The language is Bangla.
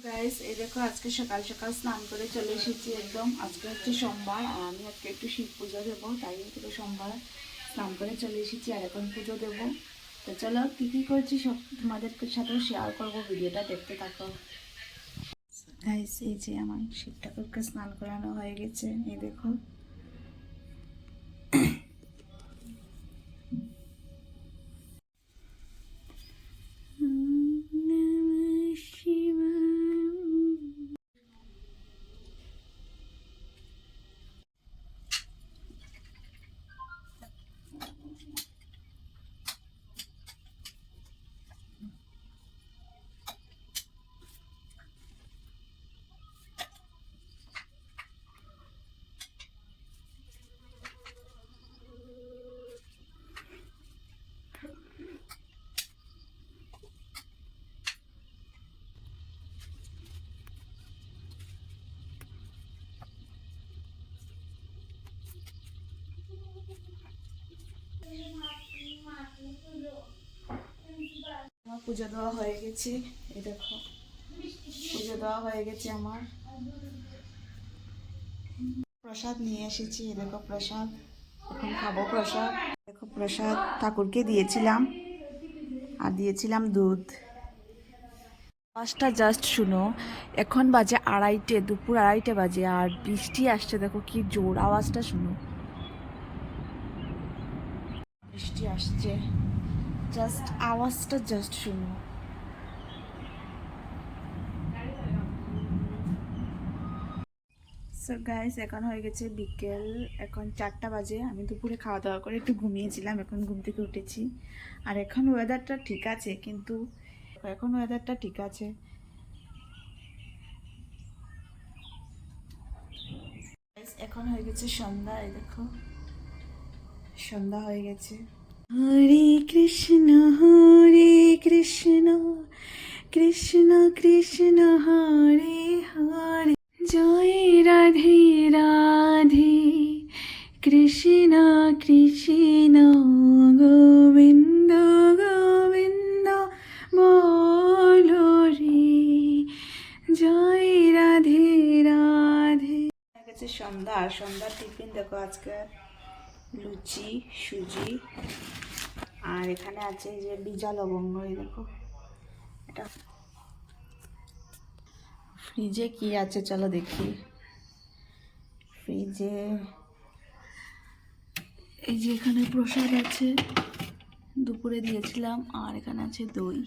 গাইস এই দেখো আজকে সকাল সকাল স্নান করে চলে এসেছি একদম। আজকে হচ্ছে সোমবার আর আমি আজকে একটু শিব পুজো দেবো, তাই থেকে সোমবার স্নান করে চলে এসেছি আর এখন পুজো দেবো। তো চলো কী কী করছি সব তোমাদের সাথেও শেয়ার করবো, ভিডিওটা দেখতে থাকো। গাইস এই যে আমার শিব ঠাকুরকে স্নান করানো হয়ে গেছে, এই দেখো। আমার পুজো দেওয়া হয়ে গেছে, এই দেখো পুজো দেওয়া হয়ে গেছে আমার। প্রসাদ নিয়ে এসেছি, এই দেখো প্রসাদ, এখন খাবো প্রসাদ। দেখো প্রসাদ ঠাকুরকে দিয়েছিলাম আর দিয়েছিলাম দুধ। আওয়াজটা জাস্ট শুনো, এখন বাজে 2:30, দুপুর 2:30 বাজে আর বৃষ্টি আসছে, দেখো কি জোর, আওয়াজটা শুনো, বৃষ্টি আসছে, জাস্ট আওয়াজটা জাস্ট শুনো। সো গাইস এখন হয়ে গেছে বিকেল, এখন 4টা বাজে। আমি দুপুরে খাওয়া দাওয়া করে একটু ঘুমিয়েছিলাম, এখন ঘুম থেকে উঠেছি। আর এখন ওয়েদারটা ঠিক আছে, কিন্তু এখন ওয়েদারটা ঠিক আছে। এখন হয়ে গেছে সন্ধ্যা, এই দেখো সন্ধ্যা হয়ে গেছে। হরে কৃষ্ণ কৃষ্ণ কৃষ্ণ হরে হরে, জয় রাধে রাধে, কৃষ্ণ কৃষ্ণ গোবিন্দ গোবিন্দ বলো রে, জয় রাধে রাধে। গেছে সন্ধ্যা, আর সন্ধ্যার টিফিন দেখো আজকে লুচি সুজি, আর এখানে আছে যে বিজা লবঙ্গ, এই দেখো। এটা ফ্রিজে কি আছে চলো দেখি। ফ্রিজে এই যে এখানে প্রসাদ আছে, দুপুরে দিয়েছিলাম, আর এখানে আছে দই।